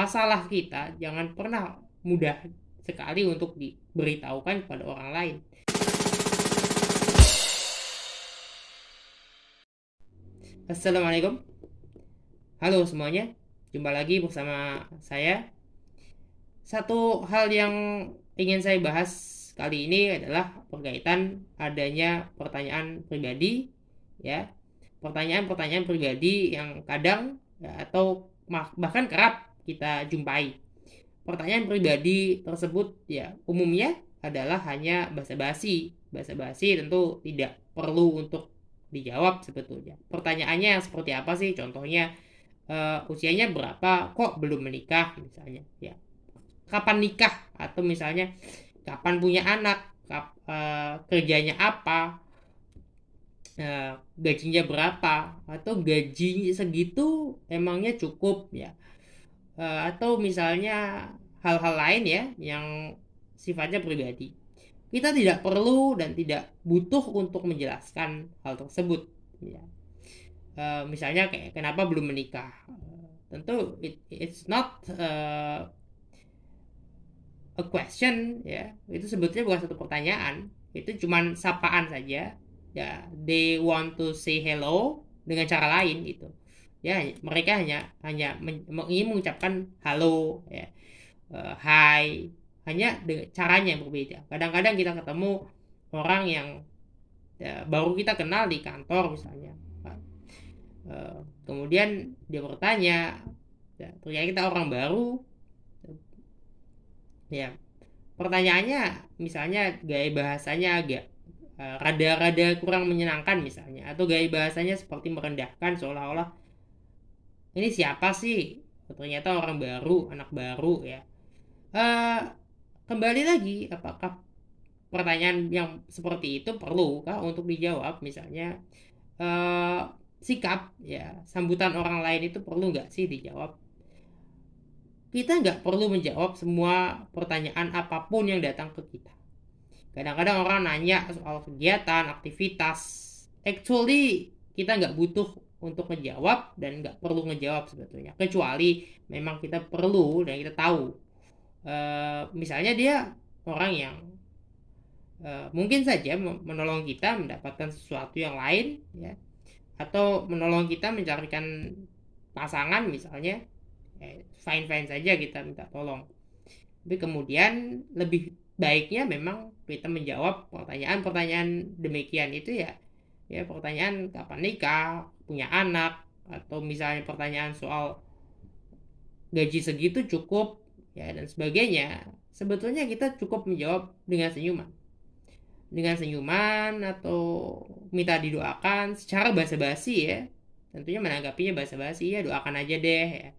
masalah kita jangan pernah mudah sekali untuk diberitahukan kepada orang lain. Assalamualaikum. Halo semuanya. Jumpa lagi bersama saya. Satu hal yang ingin saya bahas kali ini adalah berkaitan adanya pertanyaan pribadi, ya. Pertanyaan-pertanyaan pribadi yang kadang ya, atau bahkan kerap kita jumpai. Pertanyaan pribadi tersebut ya umumnya adalah hanya basa-basi. Basa-basi tentu tidak perlu untuk dijawab sebetulnya. Pertanyaannya seperti apa sih? Contohnya usianya berapa? Kok belum menikah misalnya? Ya, kapan nikah? Atau misalnya kapan punya anak? Kerjanya apa? Gajinya berapa? Atau gaji segitu emangnya cukup ya? Atau misalnya hal-hal lain ya yang sifatnya pribadi. Kita tidak perlu dan tidak butuh untuk menjelaskan hal tersebut. Ya. Misalnya kayak kenapa belum menikah. Tentu it's not a question ya. Itu sebetulnya bukan satu pertanyaan. Itu cuman sapaan saja. Ya, they want to say hello dengan cara lain gitu. Ya, mereka hanya hanya ingin mengucapkan halo ya. Hai, hanya dengan caranya yang berbeda. Kadang-kadang kita ketemu orang yang ya, baru kita kenal di kantor misalnya. Kemudian dia bertanya, ya, ternyata kita orang baru, ya pertanyaannya misalnya gaya bahasanya agak rada-rada kurang menyenangkan misalnya, atau gaya bahasanya seperti merendahkan seolah-olah ini siapa sih? Ternyata orang baru, anak baru ya. Eh, Kembali lagi, apakah pertanyaan yang seperti itu perlukah untuk dijawab? Misalnya eh, sikap ya sambutan orang lain itu perlu nggak sih dijawab? Kita nggak perlu menjawab semua pertanyaan apapun yang datang ke kita. Kadang-kadang orang nanya soal kegiatan, aktivitas. Actually kita nggak butuh untuk ngejawab dan nggak perlu ngejawab sebetulnya. Kecuali memang kita perlu dan kita tahu. Misalnya dia orang yang mungkin saja menolong kita mendapatkan sesuatu yang lain ya, atau menolong kita mencarikan pasangan misalnya, fine fine saja kita minta tolong. Tapi kemudian lebih baiknya memang kita menjawab pertanyaan-pertanyaan demikian itu ya, ya pertanyaan kapan nikah, punya anak, atau misalnya pertanyaan soal gaji segitu cukup ya dan sebagainya. Sebetulnya kita cukup menjawab dengan senyuman atau minta didoakan secara basa-basi ya, tentunya menanggapinya basa-basi ya, doakan aja deh ya.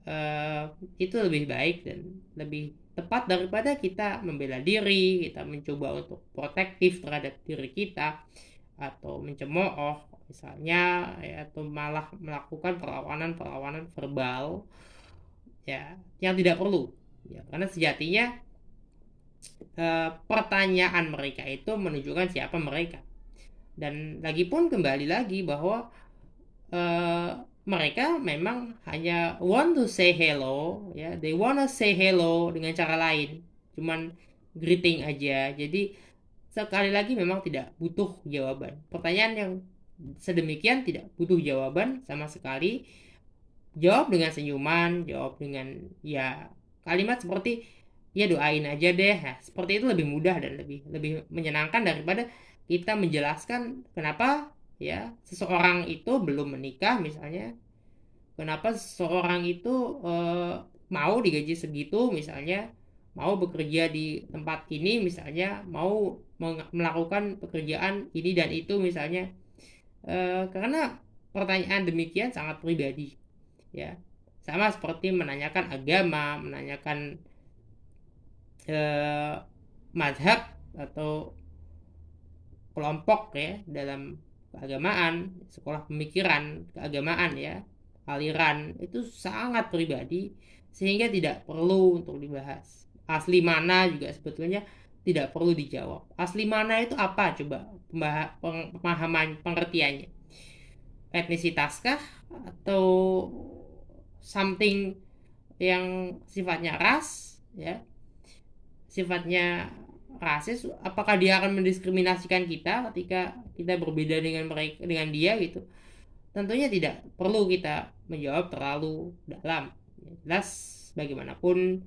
Eh, itu lebih baik dan lebih tepat daripada kita membela diri, kita mencoba untuk protektif terhadap diri kita atau mencemooh misalnya ya, atau malah melakukan perlawanan-perlawanan verbal ya yang tidak perlu ya, karena sejatinya pertanyaan mereka itu menunjukkan siapa mereka. Dan lagi pun kembali lagi bahwa eh, mereka memang hanya want to say hello ya, they wanna say hello dengan cara lain, cuman greeting aja. Jadi sekali lagi memang tidak butuh jawaban. Pertanyaan yang sedemikian tidak butuh jawaban sama sekali. Jawab dengan senyuman, jawab dengan ya kalimat seperti ya doain aja deh. Nah, seperti itu lebih mudah dan lebih lebih menyenangkan daripada kita menjelaskan kenapa ya seseorang itu belum menikah misalnya, kenapa seseorang itu mau digaji segitu misalnya, mau bekerja di tempat ini misalnya, mau melakukan pekerjaan ini dan itu misalnya. Karena pertanyaan demikian sangat pribadi ya, sama seperti menanyakan agama, menanyakan eh, madhab atau kelompok ya dalam keagamaan, sekolah pemikiran keagamaan ya, aliran itu sangat pribadi sehingga tidak perlu untuk dibahas. Asli mana juga sebetulnya tidak perlu dijawab. Asli mana itu apa coba, pemahaman pengertiannya? Etnisitaskah atau something yang sifatnya ras, ya, sifatnya rasis, apakah dia akan mendiskriminasikan kita ketika kita berbeda dengan mereka, dengan dia gitu? Tentunya tidak perlu kita menjawab terlalu dalam. Jelas bagaimanapun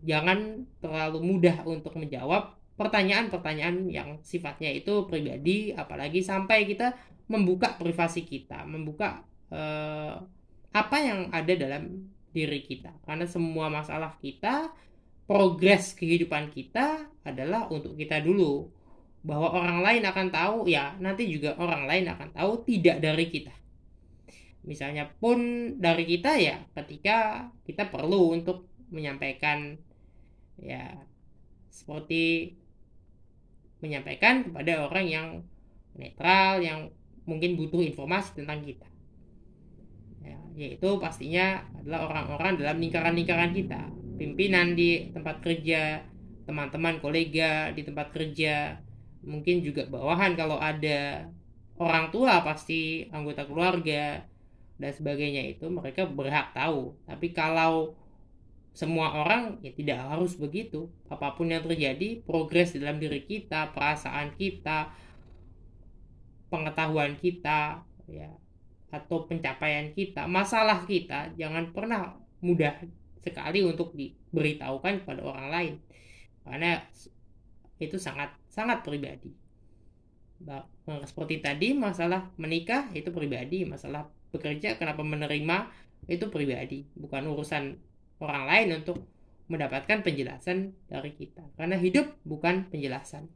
jangan terlalu mudah untuk menjawab pertanyaan-pertanyaan yang sifatnya itu pribadi, apalagi sampai kita membuka privasi kita, membuka apa yang ada dalam diri kita. Karena semua masalah kita, progres kehidupan kita adalah untuk kita dulu. Bahwa orang lain akan tahu, ya nanti juga orang lain akan tahu tidak dari kita. Misalnya pun dari kita ya ketika kita perlu untuk menyampaikan, ya seperti menyampaikan kepada orang yang netral, yang mungkin butuh informasi tentang kita, ya, yaitu pastinya adalah orang-orang dalam lingkaran-lingkaran kita, pimpinan di tempat kerja, teman-teman kolega di tempat kerja, mungkin juga bawahan kalau ada, orang tua pasti, anggota keluarga dan sebagainya, itu mereka berhak tahu. Tapi kalau semua orang, ya tidak harus begitu. Apapun yang terjadi, progres dalam diri kita, perasaan kita, pengetahuan kita, ya, atau pencapaian kita, masalah kita, jangan pernah mudah sekali untuk diberitahukan kepada orang lain, karena itu sangat sangat pribadi. Seperti tadi, masalah menikah itu pribadi, masalah bekerja kenapa menerima itu pribadi, bukan urusan orang lain untuk mendapatkan penjelasan dari kita, karena hidup bukan penjelasan.